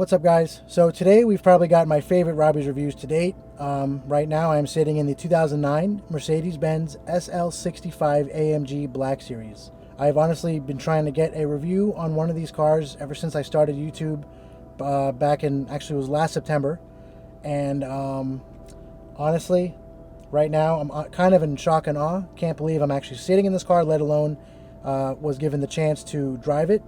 What's up, guys? So today we've probably got my favorite Robbie's reviews to date. Right now I'm sitting in the 2009 Mercedes-Benz SL65 AMG Black Series. I've honestly been trying to get a review on one of these cars ever since I started YouTube back in, actually it was last September. And honestly, right now I'm kind of in shock and awe. Can't believe I'm actually sitting in this car, let alone was given the chance to drive it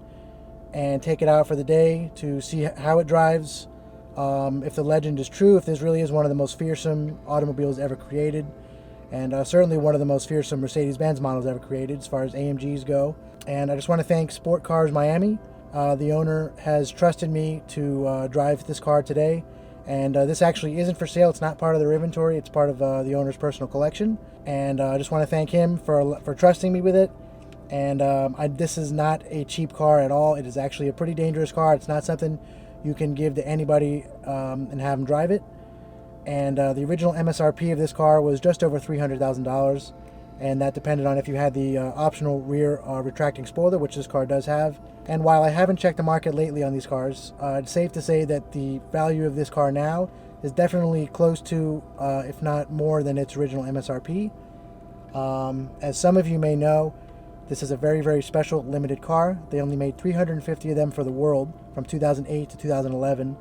and take it out for the day to see how it drives, if the legend is true, if this really is one of the most fearsome automobiles ever created, and certainly one of the most fearsome Mercedes-Benz models ever created as far as AMGs go. And I just want to thank Sport Cars Miami. The owner has trusted me to drive this car today, and this actually isn't for sale. It's not part of their inventory. It's part of the owner's personal collection, and I just want to thank him for trusting me with it. And this is not a cheap car at all. It is actually a pretty dangerous car. It's not something you can give to anybody and have them drive it. And the original MSRP of this car was just over $300,000, and that depended on if you had the optional rear retracting spoiler, which this car does have. And while I haven't checked the market lately on these cars, it's safe to say that the value of this car now is definitely close to, if not more than its original MSRP. As some of you may know, this is a very, very special limited car. They only made 350 of them for the world from 2008 to 2011.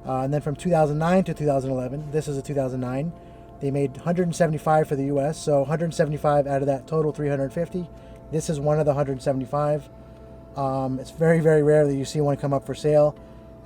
And then from 2009 to 2011, this is a 2009, they made 175 for the US. So 175 out of that total 350. This is one of the 175. It's very, very rare that you see one come up for sale.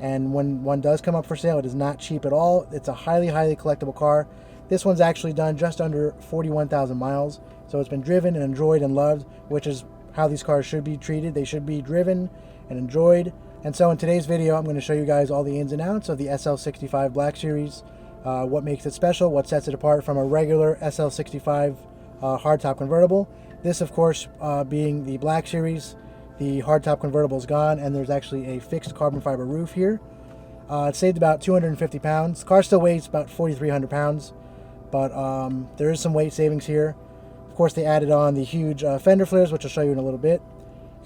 And when one does come up for sale, it is not cheap at all. It's a highly, highly collectible car. This one's actually done just under 41,000 miles. So it's been driven and enjoyed and loved, which is how these cars should be treated. They should be driven and enjoyed. And so in today's video, I'm going to show you guys all the ins and outs of the SL65 Black Series, what makes it special, what sets it apart from a regular SL65 hardtop convertible. This, of course, being the Black Series, the hardtop convertible is gone, and there's actually a fixed carbon fiber roof here. It saved about 250 pounds. The car still weighs about 4,300 pounds, but there is some weight savings here. Of course, they added on the huge fender flares, which I'll show you in a little bit.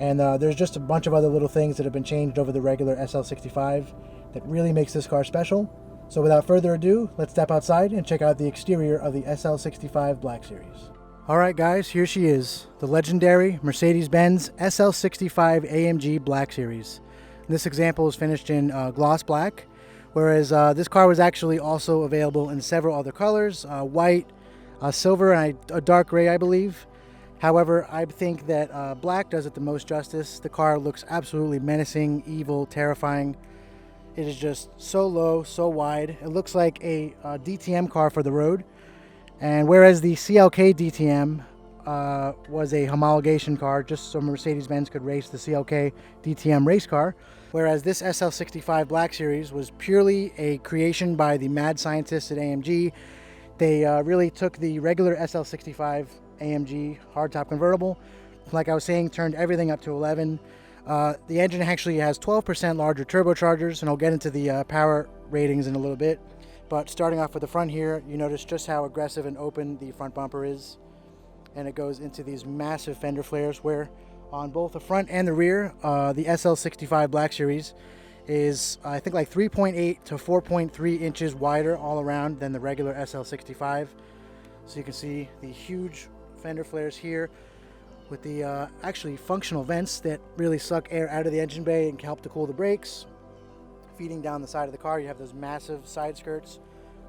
And there's just a bunch of other little things that have been changed over the regular SL65 that really makes this car special. So without further ado, let's step outside and check out the exterior of the SL65 Black Series. Alright guys, here she is, the legendary Mercedes-Benz SL65 AMG Black Series. This example is finished in gloss black, whereas this car was actually also available in several other colors, white, silver, and a dark gray, I believe. However, I think that black does it the most justice. The car looks absolutely menacing, evil, terrifying. It is just so low, so wide. It looks like a DTM car for the road. And whereas the CLK DTM was a homologation car, just so Mercedes-Benz could race the CLK DTM race car, whereas this SL65 Black Series was purely a creation by the mad scientists at AMG. They really took the regular SL65 AMG hardtop convertible, like I was saying, turned everything up to 11. The engine actually has 12% larger turbochargers, and I'll get into the power ratings in a little bit. But starting off with the front here, you notice just how aggressive and open the front bumper is. And it goes into these massive fender flares where on both the front and the rear, the SL65 Black Series is I think like 3.8 to 4.3 inches wider all around than the regular SL65. So you can see the huge fender flares here with the actually functional vents that really suck air out of the engine bay and help to cool the brakes. Feeding down the side of the car, you have those massive side skirts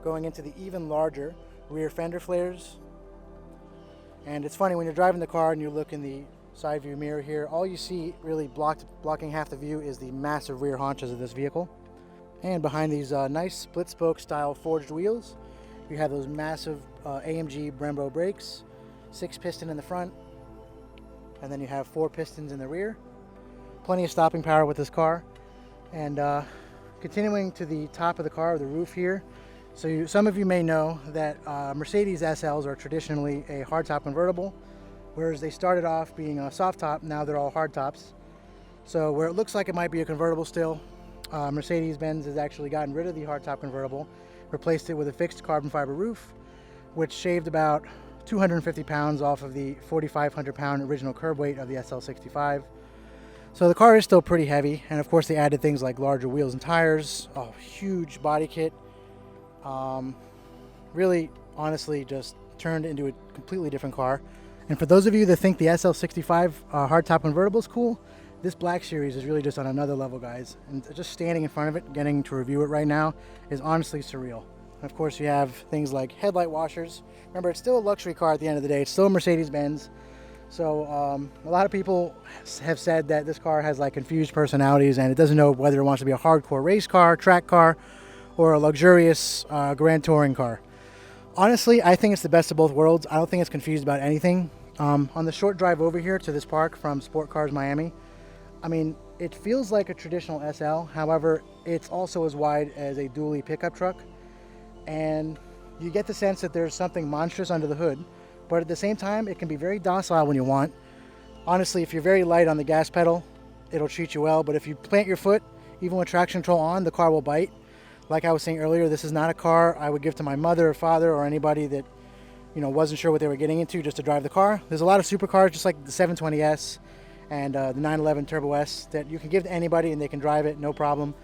going into the even larger rear fender flares. And it's funny when you're driving the car and you look in the side view mirror here, all you see really blocking half the view is the massive rear haunches of this vehicle. And behind these nice split spoke style forged wheels, you have those massive AMG Brembo brakes, 6 piston in the front, and then you have 4 pistons in the rear. Plenty of stopping power with this car. And continuing to the top of the car, the roof here, so some of you may know that Mercedes SLs are traditionally a hardtop convertible, whereas they started off being a soft top. Now they're all hard tops. So where it looks like it might be a convertible still, Mercedes-Benz has actually gotten rid of the hardtop convertible, replaced it with a fixed carbon fiber roof, which shaved about 250 pounds off of the 4,500 pound original curb weight of the SL65. So the car is still pretty heavy, and of course they added things like larger wheels and tires, a huge body kit. Really, honestly, just turned into a completely different car. And for those of you that think the SL65 hardtop convertible is cool, this Black Series is really just on another level, guys. And just standing in front of it, getting to review it right now, is honestly surreal. And of course, you have things like headlight washers. Remember, it's still a luxury car at the end of the day. It's still a Mercedes-Benz. So a lot of people have said that this car has like confused personalities, and it doesn't know whether it wants to be a hardcore race car, track car, or a luxurious grand touring car. Honestly, I think it's the best of both worlds. I don't think it's confused about anything. On the short drive over here to this park from Sport Cars Miami, I mean, it feels like a traditional SL. However, it's also as wide as a dually pickup truck. And you get the sense that there's something monstrous under the hood. But at the same time, it can be very docile when you want. Honestly, if you're very light on the gas pedal, it'll treat you well. But if you plant your foot, even with traction control on, the car will bite. Like I was saying earlier, this is not a car I would give to my mother or father or anybody that, you know, wasn't sure what they were getting into just to drive the car. There's a lot of supercars, just like the 720S and the 911 Turbo S, that you can give to anybody and they can drive it, no problem.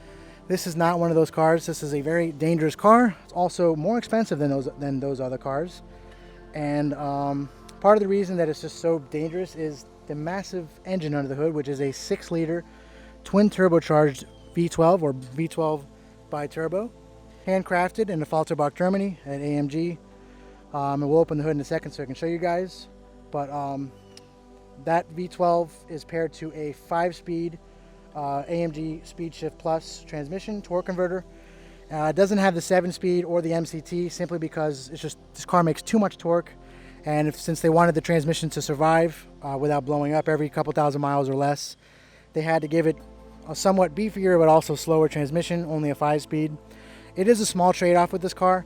This is not one of those cars. This is a very dangerous car. It's also more expensive than those other cars. And part of the reason that it's just so dangerous is the massive engine under the hood, which is a 6-liter twin turbocharged V12 or V12 bi-turbo, handcrafted in Falterbach, Germany at AMG. And we'll open the hood in a second so I can show you guys. But that V12 is paired to a 5-speed AMG Speed Shift Plus transmission torque converter. It doesn't have the 7-speed or the MCT simply because it's just this car makes too much torque, and since they wanted the transmission to survive without blowing up every couple thousand miles or less, they had to give it a somewhat beefier but also slower transmission, only a 5-speed. It is a small trade-off with this car,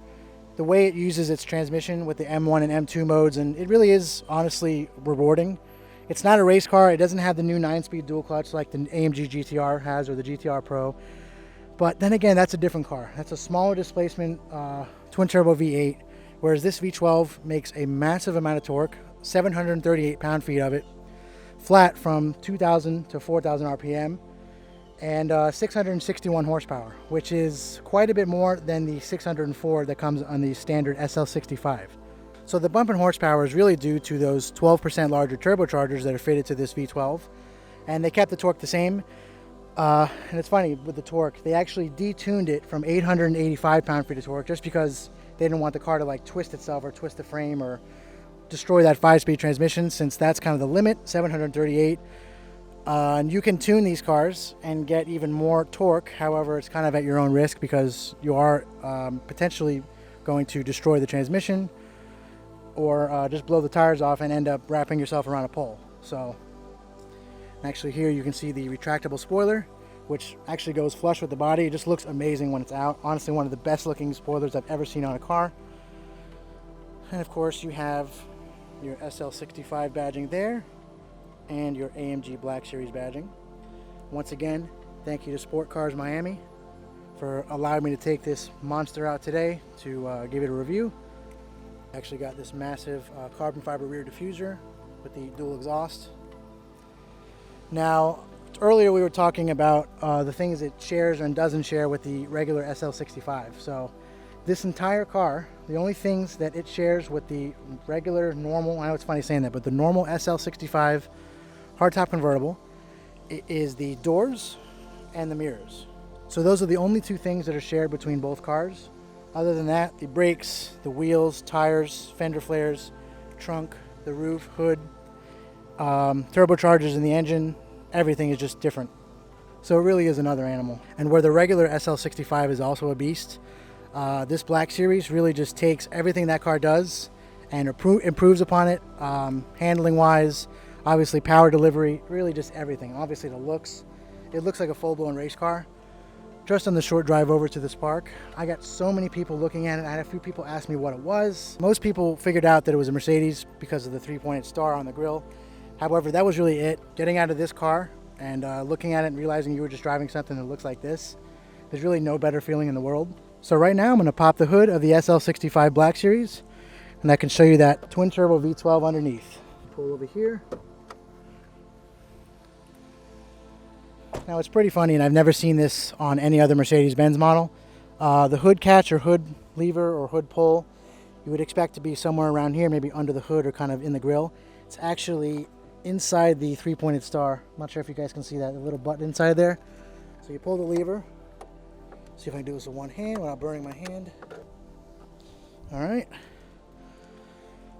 the way it uses its transmission with the M1 and M2 modes, and it really is honestly rewarding. It's not a race car. It doesn't have the new 9-speed dual clutch like the AMG GTR has or the GTR Pro. But then again, that's a different car. That's a smaller displacement twin turbo V8, whereas this V12 makes a massive amount of torque, 738 pound-feet of it, flat from 2,000 to 4,000 RPM, and 661 horsepower, which is quite a bit more than the 604 that comes on the standard SL65. So the bump in horsepower is really due to those 12% larger turbochargers that are fitted to this V12, and they kept the torque the same. And it's funny with the torque, they actually detuned it from 885 pound-feet of torque just because they didn't want the car to like twist itself or twist the frame or destroy that 5-speed transmission, since that's kind of the limit, 738. And you can tune these cars and get even more torque. However, it's kind of at your own risk because you are potentially going to destroy the transmission or just blow the tires off and end up wrapping yourself around a pole. So actually here you can see the retractable spoiler, which actually goes flush with the body. It just looks amazing when it's out. Honestly, one of the best looking spoilers I've ever seen on a car. And of course you have your SL65 badging there and your AMG Black Series badging. Once again, thank you to Sport Cars Miami for allowing me to take this monster out today to give it a review. Actually got this massive carbon fiber rear diffuser with the dual exhaust. Now, earlier we were talking about the things it shares and doesn't share with the regular SL65. So this entire car, the only things that it shares with the regular, normal, I know it's funny saying that, but the normal SL65 hardtop convertible is the doors and the mirrors. So those are the only two things that are shared between both cars. Other than that, the brakes, the wheels, tires, fender flares, trunk, the roof, hood, turbochargers in the engine, everything is just different. So it really is another animal. And where the regular SL65 is also a beast, this Black Series really just takes everything that car does and improves upon it, handling wise, obviously power delivery, really just everything. Obviously the looks, it looks like a full-blown race car. Just on the short drive over to this park, I got so many people looking at it. I had a few people ask me what it was. Most people figured out that it was a Mercedes because of the 3-pointed star on the grille. However, that was really it. Getting out of this car and looking at it and realizing you were just driving something that looks like this, there's really no better feeling in the world. So right now I'm going to pop the hood of the SL65 Black Series, and I can show you that twin turbo V12 underneath. Pull over here. Now it's pretty funny, and I've never seen this on any other Mercedes-Benz model. The hood catch or hood lever or hood pull, you would expect to be somewhere around here, maybe under the hood or kind of in the grill. It's actually inside the three-pointed star. I'm not sure if you guys can see that, the little button inside there. So you pull the lever. See if I can do this with one hand without burning my hand. All right.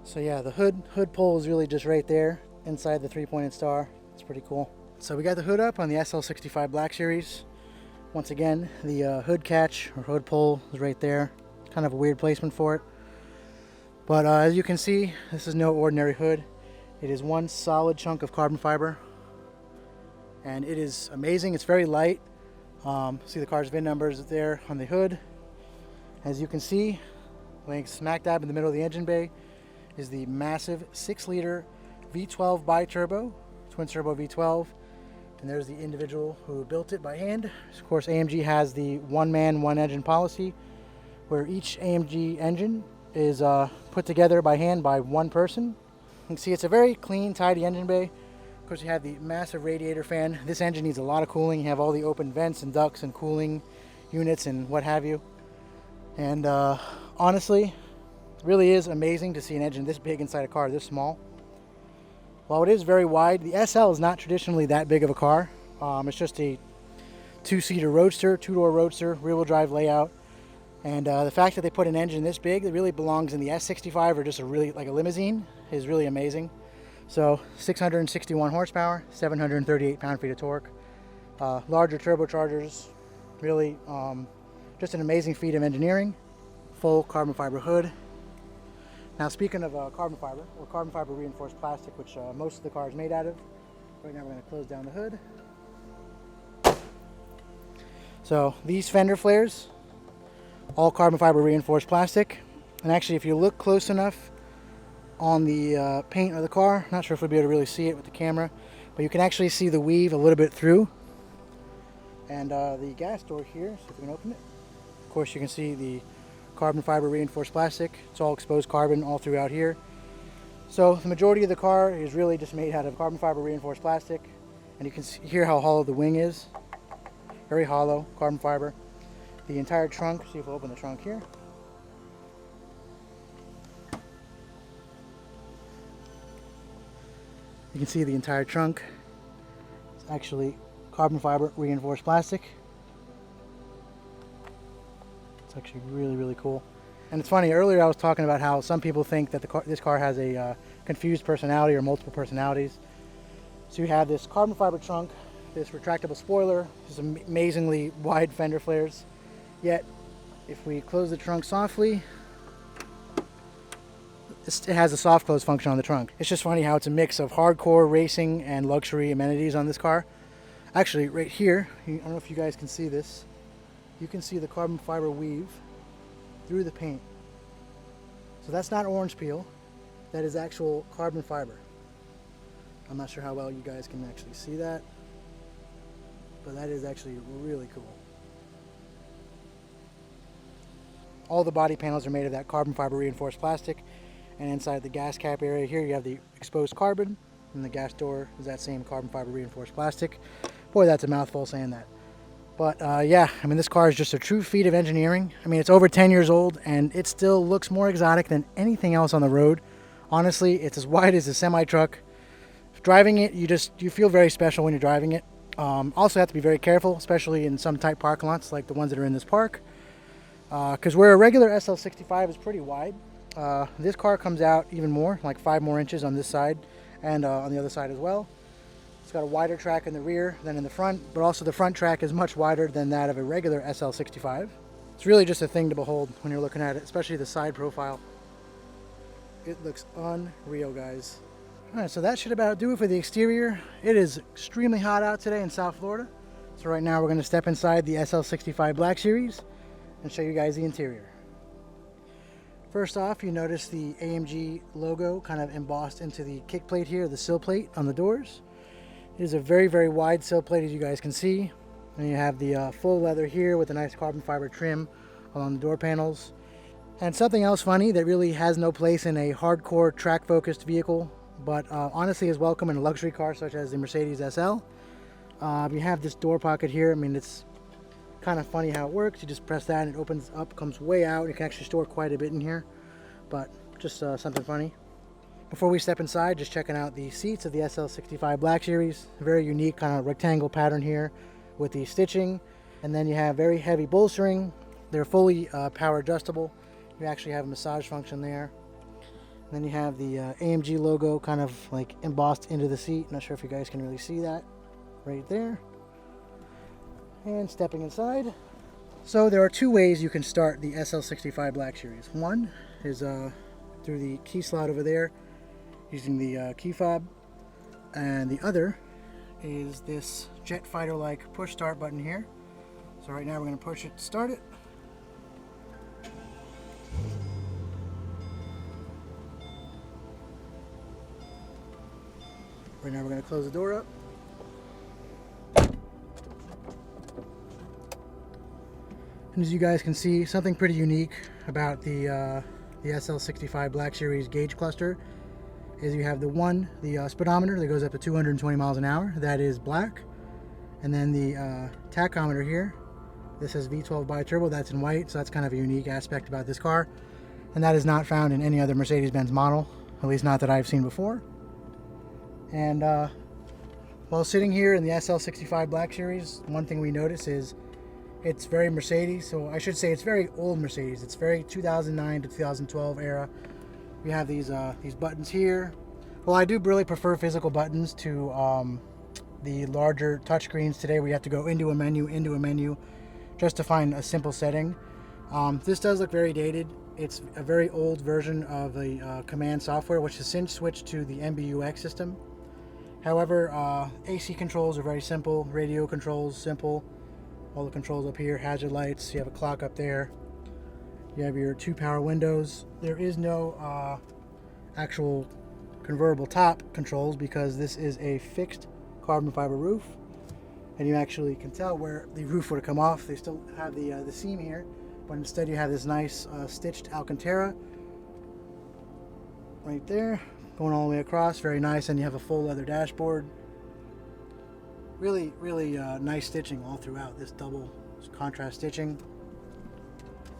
So yeah, the hood pull is really just right there inside the three-pointed star. It's pretty cool. So we got the hood up on the SL65 Black Series. Once again, the hood catch or hood pull is right there. Kind of a weird placement for it. But as you can see, this is no ordinary hood. It is one solid chunk of carbon fiber. And it is amazing. It's very light. See the car's VIN numbers there on the hood. As you can see, laying smack dab in the middle of the engine bay is the massive 6-liter V12 bi-turbo, twin turbo V12. And there's the individual who built it by hand. Of course, AMG has the one-man, one-engine policy, where each AMG engine is put together by hand by one person. You can see it's a very clean, tidy engine bay. Of course, you have the massive radiator fan. This engine needs a lot of cooling. You have all the open vents and ducts and cooling units and what have you. And honestly, it really is amazing to see an engine this big inside a car this small. While it is very wide, the SL is not traditionally that big of a car. It's just a two-seater roadster, two-door roadster, rear-wheel drive layout. And the fact that they put an engine this big that really belongs in the S65 or just a really like a limousine is really amazing. So 661 horsepower, 738 pound-feet of torque, larger turbochargers, really just an amazing feat of engineering. Full carbon fiber hood. Now speaking of carbon fiber, or carbon fiber reinforced plastic, which most of the car is made out of. Right now we're going to close down the hood. So these fender flares, all carbon fiber reinforced plastic. And actually, if you look close enough on the paint of the car, not sure if we'll be able to really see it with the camera, but you can actually see the weave a little bit through. And the gas door here, so if we can open it. Of course, you can see the carbon fiber reinforced plastic. It's all exposed carbon all throughout here. So the majority of the car is really just made out of carbon fiber reinforced plastic. And you can hear how hollow the wing is. Very hollow, carbon fiber. The entire trunk, see if we'll open the trunk here. You can see the entire trunk. It's actually carbon fiber reinforced plastic. It's actually really, really cool. And it's funny, earlier I was talking about how some people think that this car has a confused personality or multiple personalities. So you have this carbon fiber trunk, this retractable spoiler, this amazingly wide fender flares. Yet, if we close the trunk softly, it has a soft close function on the trunk. It's just funny how it's a mix of hardcore racing and luxury amenities on this car. Actually, right here, I don't know if you guys can see this, you can see the carbon fiber weave through the paint. So that's not orange peel, that is actual carbon fiber. I'm not sure how well you guys can actually see that, but that is actually really cool. All the body panels are made of that carbon fiber reinforced plastic, and inside the gas cap area here you have the exposed carbon, and the gas door is that same carbon fiber reinforced plastic. Boy, that's a mouthful saying that. But yeah, I mean, this car is just a true feat of engineering. I mean, it's over 10 years old and it still looks more exotic than anything else on the road. Honestly, it's as wide as a semi-truck. Driving it, you feel very special when you're driving it. Also have to be very careful, especially in some tight parking lots like the ones that are in this park. Because where a regular SL65 is pretty wide, this car comes out even more, like 5 more inches on this side and on the other side as well. It's got a wider track in the rear than in the front, but also the front track is much wider than that of a regular SL65. It's really just a thing to behold when you're looking at it, especially the side profile. It looks unreal, guys. Alright, so that should about do it for the exterior. It is extremely hot out today in South Florida. So right now we're going to step inside the SL65 Black Series and show you guys the interior. First off, you notice the AMG logo kind of embossed into the kick plate here, the sill plate on the doors. It is a very, very wide sill plate, as you guys can see. And you have the full leather here with a nice carbon fiber trim along the door panels. And something else funny that really has no place in a hardcore track-focused vehicle, but honestly is welcome in a luxury car such as the Mercedes SL. We have this door pocket here. I mean, it's kind of funny how it works. You just press that and it opens up, comes way out. You can actually store quite a bit in here, but just something funny. Before we step inside, just checking out the seats of the SL65 Black Series. Very unique kind of rectangle pattern here with the stitching. And then you have very heavy bolstering. They're fully power adjustable. You actually have a massage function there. And then you have the AMG logo kind of like embossed into the seat. Not sure if you guys can really see that right there. And stepping inside. So there are two ways you can start the SL65 Black Series. One is through the key slot over there, using the key fob, and the other is this jet fighter like push start button here. So right now we're going to push it to start it. Right now we're going to close the door up. And as you guys can see, something pretty unique about the SL65 Black Series gauge cluster is you have the speedometer that goes up to 220 miles an hour. That is black. And then the tachometer here, this says V12 bi-turbo, that's in white, so that's kind of a unique aspect about this car. And that is not found in any other Mercedes-Benz model, at least not that I've seen before. And while sitting here in the SL65 Black Series, one thing we notice is it's very Mercedes, so I should say it's very old Mercedes. It's very 2009 to 2012 era. We have these buttons here. Well, I do really prefer physical buttons to the larger touchscreens today where you have to go into a menu, just to find a simple setting. This does look very dated. It's a very old version of the command software, which has since switched to the MBUX system. However, AC controls are very simple, radio controls simple. All the controls up here, hazard lights, you have a clock up there. You have your 2 power windows. There is no actual convertible top controls because this is a fixed carbon fiber roof. And you actually can tell where the roof would have come off. They still have the seam here, but instead you have this nice stitched Alcantara right there, going all the way across, very nice. And you have a full leather dashboard. Really, really nice stitching all throughout this double contrast stitching.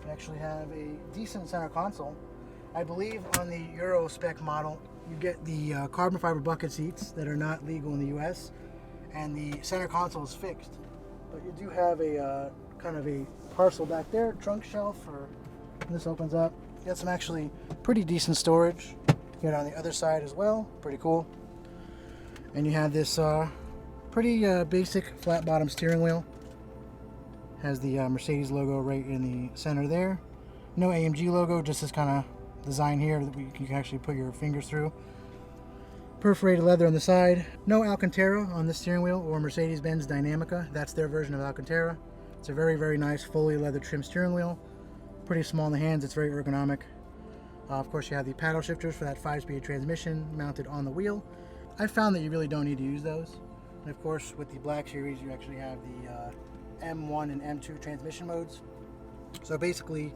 You actually have a decent center console. I believe on the Euro spec model, you get the carbon fiber bucket seats that are not legal in the US, and the center console is fixed. But you do have a kind of a parcel back there, trunk shelf, or this opens up. You got some actually pretty decent storage. You got on the other side as well, pretty cool. And you have this pretty basic flat bottom steering wheel. Has the Mercedes logo right in the center there. No AMG logo, just this kind of design here that you can actually put your fingers through. Perforated leather on the side. No Alcantara on the steering wheel or Mercedes-Benz Dynamica. That's their version of Alcantara. It's a very, very nice fully leather trim steering wheel. Pretty small in the hands, it's very ergonomic. Of course you have the paddle shifters for that 5-speed transmission mounted on the wheel. I found that you really don't need to use those. And of course with the Black Series you actually have the M1 and M2 transmission modes. So basically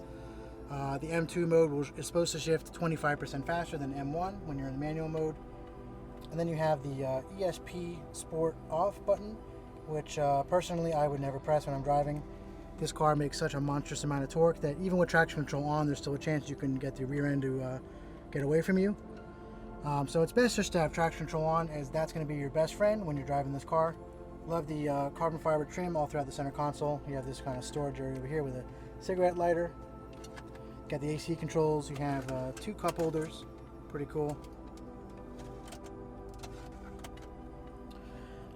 the M2 mode is supposed to shift 25% faster than M1 when you're in manual mode. And then you have the ESP Sport Off button, which personally I would never press when I'm driving. This car makes such a monstrous amount of torque that even with traction control on, there's still a chance you can get the rear end to get away from you. So it's best just to have traction control on, as that's going to be your best friend when you're driving this car. Love the carbon fiber trim all throughout the center console. You have this kind of storage area over here with a cigarette lighter. Got the AC controls. You have 2 cup holders. Pretty cool.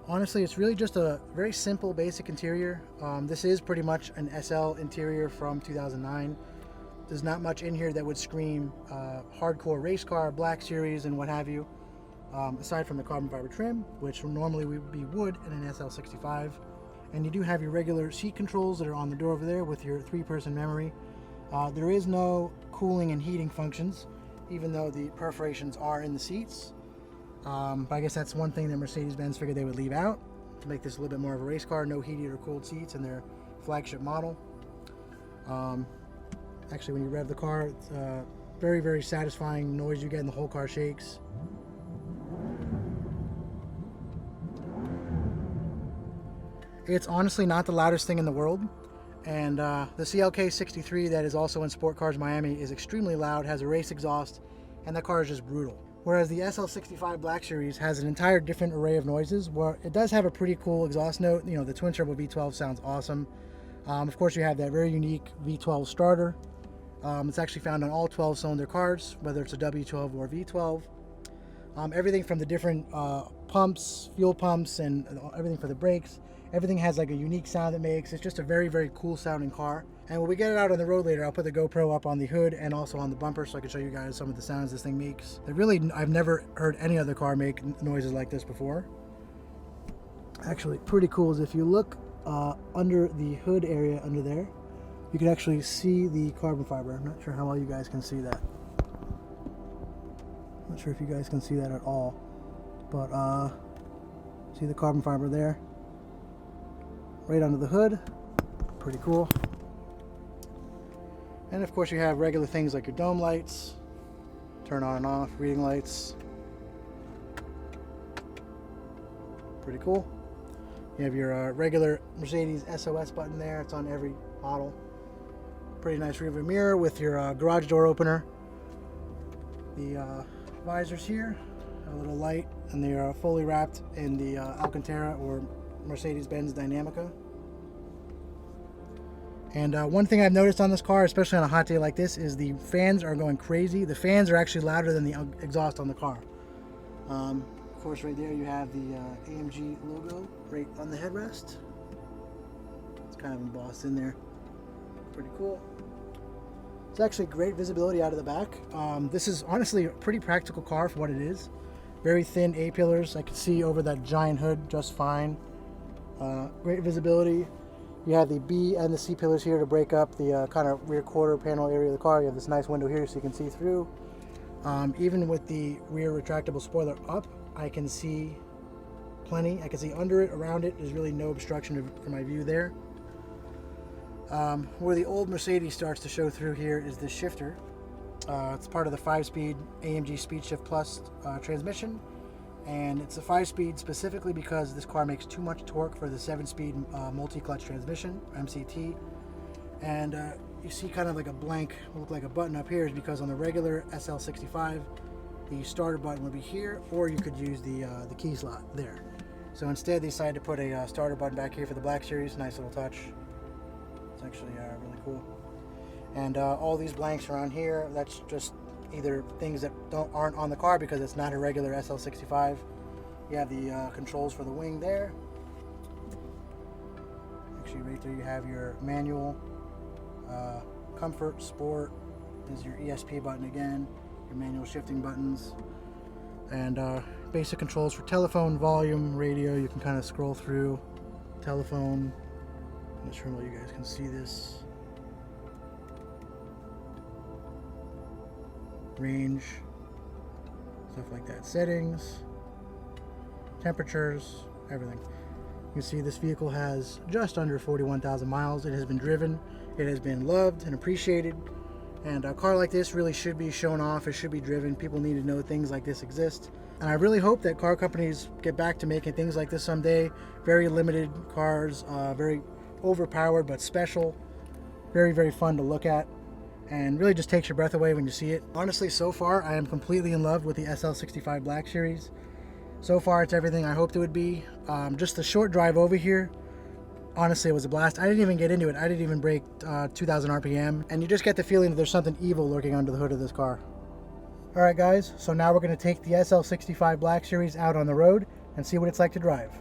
Honestly, it's really just a very simple, basic interior. This is pretty much an SL interior from 2009. There's not much in here that would scream hardcore race car, Black Series, and what have you. Aside from the carbon fiber trim, which normally would be wood in an SL65. And you do have your regular seat controls that are on the door over there with your 3-person memory. There is no cooling and heating functions, even though the perforations are in the seats. But I guess that's one thing that Mercedes-Benz figured they would leave out to make this a little bit more of a race car. No heated or cooled seats in their flagship model. Actually, when you rev the car, it's very, very satisfying noise you get, and the whole car shakes. It's honestly not the loudest thing in the world. And the CLK63 that is also in Sport Cars Miami is extremely loud, has a race exhaust, and that car is just brutal. Whereas the SL65 Black Series has an entire different array of noises, where it does have a pretty cool exhaust note. You know, the twin turbo V12 sounds awesome. Of course, you have that very unique V12 starter. It's actually found on all 12-cylinder cars, whether it's a W12 or V12. Everything from the different pumps, fuel pumps, and everything for the brakes. Everything has like a unique sound it makes. It's just a very, very cool sounding car. And when we get it out on the road later, I'll put the GoPro up on the hood and also on the bumper so I can show you guys some of the sounds this thing makes. I've never heard any other car make noises like this before. Actually, pretty cool is if you look under the hood area under there, you can actually see the carbon fiber. I'm not sure how well you guys can see that. Not sure if you guys can see that at all, but see the carbon fiber there? Right under the hood. Pretty cool. And of course you have regular things like your dome lights, turn on and off, reading lights. Pretty cool. You have your regular Mercedes SOS button there. It's on every model. Pretty nice rearview mirror with your garage door opener. The visors here, a little light, and they are fully wrapped in the Alcantara or Mercedes-Benz Dynamica. And one thing I've noticed on this car, especially on a hot day like this, is the fans are going crazy. The fans are actually louder than the exhaust on the car. Of course, right there you have the AMG logo right on the headrest. It's kind of embossed in there. Pretty cool. It's actually great visibility out of the back. This is honestly a pretty practical car for what it is. Very thin A-pillars. I can see over that giant hood just fine. Great visibility. You have the B and the C pillars here to break up the kind of rear quarter panel area of the car. You have this nice window here so you can see through. Even with the rear retractable spoiler up, I can see plenty. I can see under it, around it. There's really no obstruction for my view there. Where the old Mercedes starts to show through here is the shifter. It's part of the 5-speed AMG Speed Shift Plus transmission, and it's a 5-speed specifically because this car makes too much torque for the 7-speed multi-clutch transmission, MCT. And you see kind of like a blank, look like a button up here, is because on the regular SL65, the starter button would be here, or you could use the key slot there. So instead they decided to put a starter button back here for the Black Series. Nice little touch. It's actually really cool. And all these blanks around here, that's just either things that aren't on the car because it's not a regular SL65. You have the controls for the wing there. Actually right there you have your manual, comfort, sport. There's your ESP button again, your manual shifting buttons, and basic controls for telephone, volume, radio. You can kind of scroll through telephone. I'm not sure how you guys can see this. Range, stuff like that. Settings, temperatures, everything. You can see this vehicle has just under 41,000 miles. It has been driven, it has been loved and appreciated, and a car like this really should be shown off. It should be driven. People need to know things like this exist, and I really hope that car companies get back to making things like this someday. Very limited cars, very overpowered but special, very, very fun to look at, and really just takes your breath away when you see it. Honestly, so far I am completely in love with the SL65 Black Series. So far it's everything I hoped it would be. Just the short drive over here, honestly it was a blast. I didn't even get into it. I didn't even break 2,000 RPM, and you just get the feeling that there's something evil lurking under the hood of this car. Alright guys, so now we're going to take the SL65 Black Series out on the road and see what it's like to drive.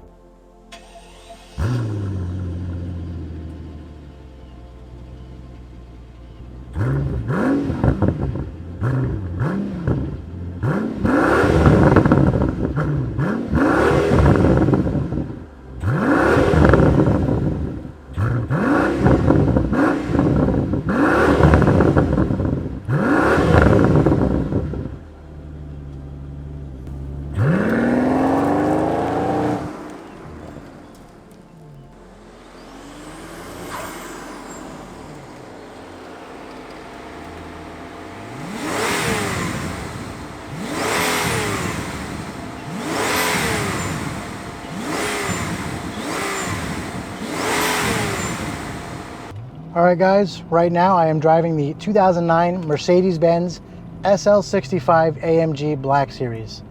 All right guys, right now I am driving the 2009 Mercedes-Benz SL65 AMG Black Series.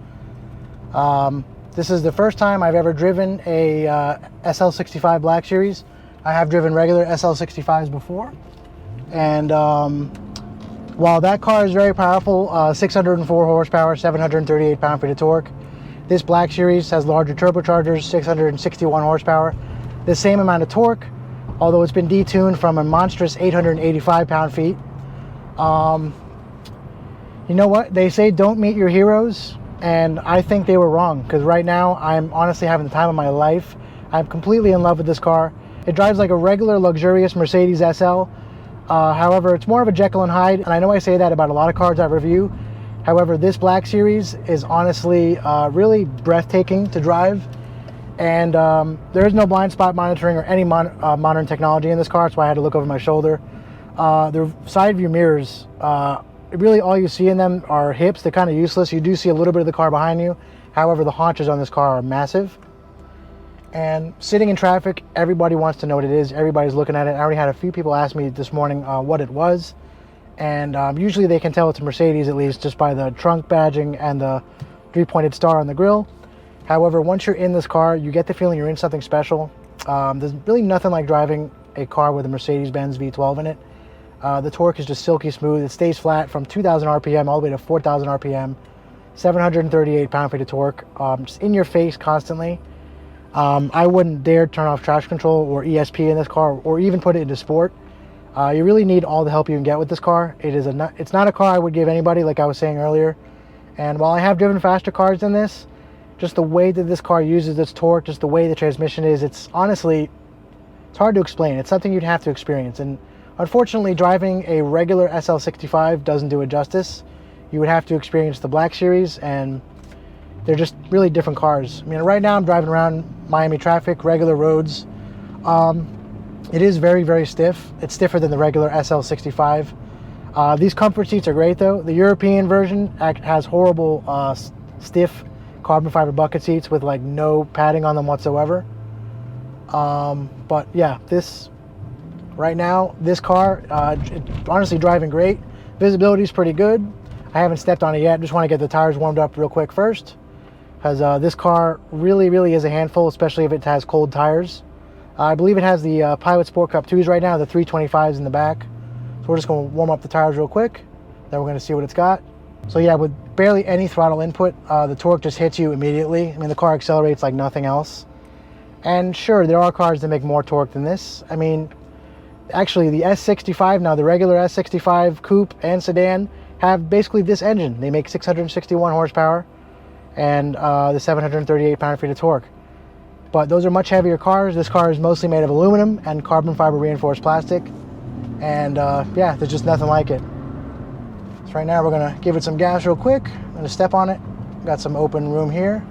This is the first time I've ever driven a SL65 Black Series. I have driven regular SL65s before, and while that car is very powerful, 604 horsepower, 738 pound-feet of torque, this Black Series has larger turbochargers, 661 horsepower, the same amount of torque, although it's been detuned from a monstrous 885 pound-feet. You know what? They say don't meet your heroes, and I think they were wrong, because right now I'm honestly having the time of my life. I'm completely in love with this car. It drives like a regular luxurious Mercedes SL. However, it's more of a Jekyll and Hyde, and I know I say that about a lot of cars I review. However, this Black Series is honestly really breathtaking to drive. And there is no blind spot monitoring or any modern technology in this car. That's why I had to look over my shoulder. The side view mirrors, really all you see in them are hips. They're kind of useless. You do see a little bit of the car behind you. However, the haunches on this car are massive. And sitting in traffic, everybody wants to know what it is. Everybody's looking at it. I already had a few people ask me this morning what it was. And usually they can tell it's a Mercedes, at least just by the trunk badging and the three-pointed star on the grille. However, once you're in this car, you get the feeling you're in something special. There's really nothing like driving a car with a Mercedes-Benz V12 in it. The torque is just silky smooth. It stays flat from 2,000 RPM all the way to 4,000 RPM. 738 pound-feet of torque, just in your face constantly. I wouldn't dare turn off traction control or ESP in this car, or even put it into sport. You really need all the help you can get with this car. It's not a car I would give anybody, like I was saying earlier. And while I have driven faster cars than this, just the way that this car uses its torque, just the way the transmission is, it's honestly, it's hard to explain. It's something you'd have to experience. And unfortunately, driving a regular SL65 doesn't do it justice. You would have to experience the Black Series, and they're just really different cars. I mean, right now I'm driving around Miami traffic, regular roads. It is very, very stiff. It's stiffer than the regular SL65. These comfort seats are great though. The European version has horrible stiff carbon fiber bucket seats with like no padding on them whatsoever. But yeah, right now, this car, honestly driving great. Visibility is pretty good. I haven't stepped on it yet. Just want to get the tires warmed up real quick first, because this car really, really is a handful, especially if it has cold tires. I believe it has the Pilot Sport Cup 2s right now, the 325s in the back. So we're just going to warm up the tires real quick. Then we're going to see what it's got. So yeah, with barely any throttle input, the torque just hits you immediately. I mean, the car accelerates like nothing else. And sure, there are cars that make more torque than this. I mean, actually the S65 now, the regular S65 coupe and sedan have basically this engine. They make 661 horsepower and the 738 pound-feet of torque. But those are much heavier cars. This car is mostly made of aluminum and carbon fiber reinforced plastic. And yeah, there's just nothing like it. So right now we're gonna give it some gas real quick. I'm gonna step on it. Got some open room here.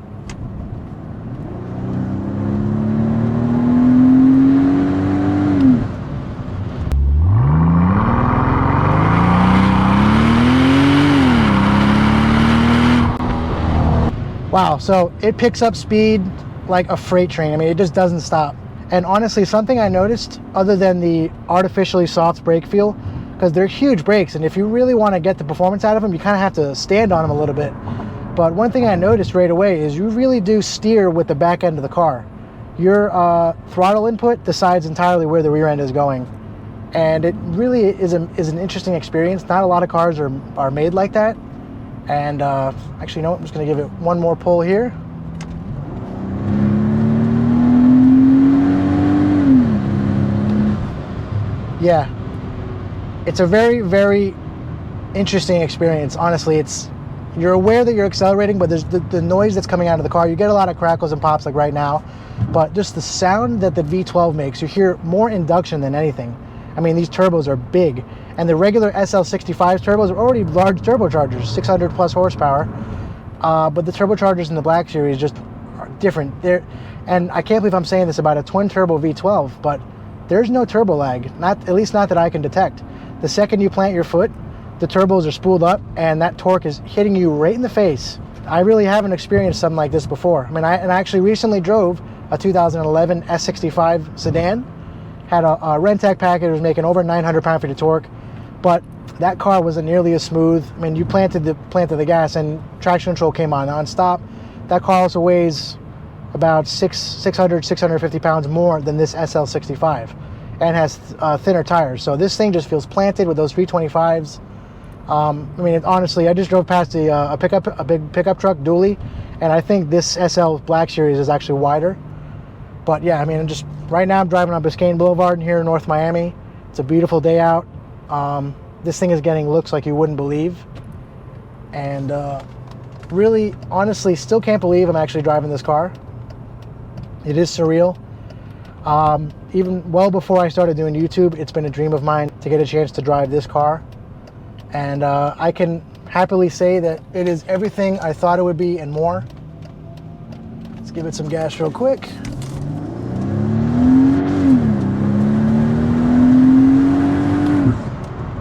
Wow, so it picks up speed like a freight train. I mean, it just doesn't stop. And honestly, something I noticed, other than the artificially soft brake feel, because they're huge brakes, and if you really want to get the performance out of them, you kind of have to stand on them a little bit. But one thing I noticed right away is you really do steer with the back end of the car. Your throttle input decides entirely where the rear end is going. And it really is an interesting experience. Not a lot of cars are made like that. And actually, you know what? I'm just going to give it one more pull here. Yeah, it's a very, very interesting experience. Honestly, you're aware that you're accelerating, but there's the noise that's coming out of the car. You get a lot of crackles and pops like right now, but just the sound that the V12 makes, you hear more induction than anything. I mean, these turbos are big, and the regular SL65 turbos are already large turbochargers, 600 plus horsepower, but the turbochargers in the Black Series just are different. And I can't believe I'm saying this about a twin turbo V12, but there's no turbo lag, at least not that I can detect. The second you plant your foot, the turbos are spooled up and that torque is hitting you right in the face. I really haven't experienced something like this before. I mean, I actually recently drove a 2011 S65 sedan, had a Rentec package, was making over 900 pound-feet of torque, but that car wasn't nearly as smooth. I mean, you planted the gas and traction control came on non-stop. That car also weighs about 650 pounds more than this SL65 and has thinner tires. So this thing just feels planted with those 325s. I mean, honestly, I just drove past a big pickup truck dually, and I think this SL Black Series is actually wider. But yeah, I mean, just right now I'm driving on Biscayne Boulevard here in North Miami. It's a beautiful day out. This thing is getting looks like you wouldn't believe. And really, honestly, still can't believe I'm actually driving this car. It is surreal. Even well before I started doing YouTube, it's been a dream of mine to get a chance to drive this car. And I can happily say that it is everything I thought it would be and more. Let's give it some gas real quick.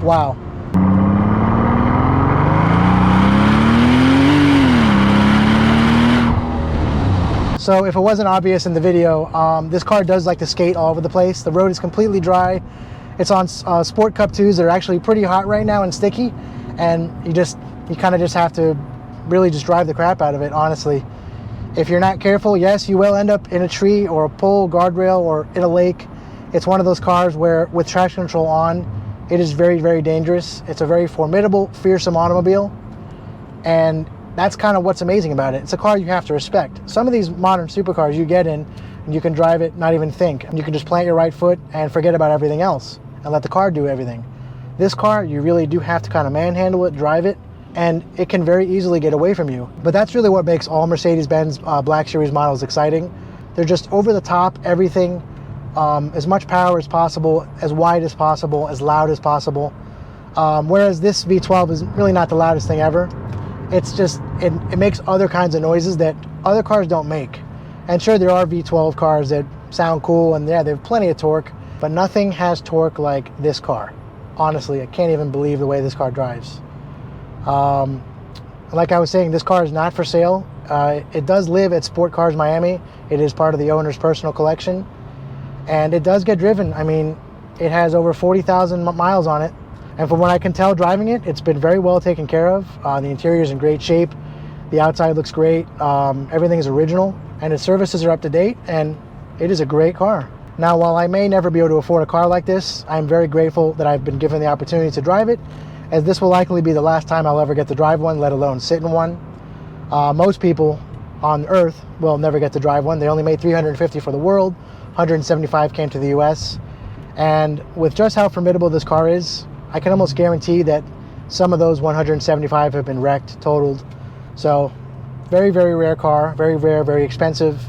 Wow. So if it wasn't obvious in the video, this car does like to skate all over the place. The road is completely dry. It's on Sport Cup 2s that are actually pretty hot right now and sticky. And you kind of just have to really just drive the crap out of it, honestly. If you're not careful, yes, you will end up in a tree or a pole, guardrail, or in a lake. It's one of those cars where with traction control on, it is very, very dangerous. It's a very formidable, fearsome automobile. And that's kind of what's amazing about it. It's a car you have to respect. Some of these modern supercars you get in, and you can drive it, not even think. You can just plant your right foot and forget about everything else and let the car do everything. This car, you really do have to kind of manhandle it, drive it, and it can very easily get away from you. But that's really what makes all Mercedes-Benz Black Series models exciting. They're just over the top, everything. As much power as possible, as wide as possible, as loud as possible. Whereas this V12 is really not the loudest thing ever. It's just, it makes other kinds of noises that other cars don't make. And sure, there are V12 cars that sound cool, and yeah, they have plenty of torque, but nothing has torque like this car. Honestly, I can't even believe the way this car drives. Like I was saying, this car is not for sale. It does live at Sport Cars Miami. It is part of the owner's personal collection. And it does get driven. I mean, it has over 40,000 miles on it. And from what I can tell driving it, it's been very well taken care of. The interior is in great shape. The outside looks great. Everything is original. And its services are up to date. And it is a great car. Now, while I may never be able to afford a car like this, I'm very grateful that I've been given the opportunity to drive it, as this will likely be the last time I'll ever get to drive one, let alone sit in one. Most people on Earth will never get to drive one. They only made 350 for the world. 175 came to the US. And with just how formidable this car is, I can almost guarantee that some of those 175 have been wrecked, totaled. So very, very rare car, very rare, very expensive.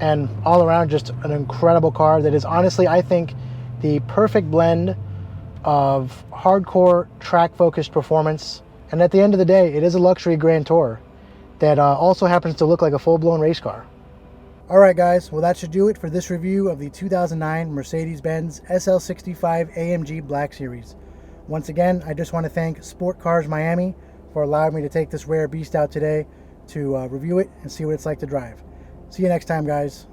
And all around just an incredible car that is honestly, I think, the perfect blend of hardcore track-focused performance. And at the end of the day, it is a luxury Grand Tour that also happens to look like a full-blown race car. Alright guys, well that should do it for this review of the 2009 Mercedes-Benz SL65 AMG Black Series. Once again, I just want to thank Sport Cars Miami for allowing me to take this rare beast out today to review it and see what it's like to drive. See you next time, guys.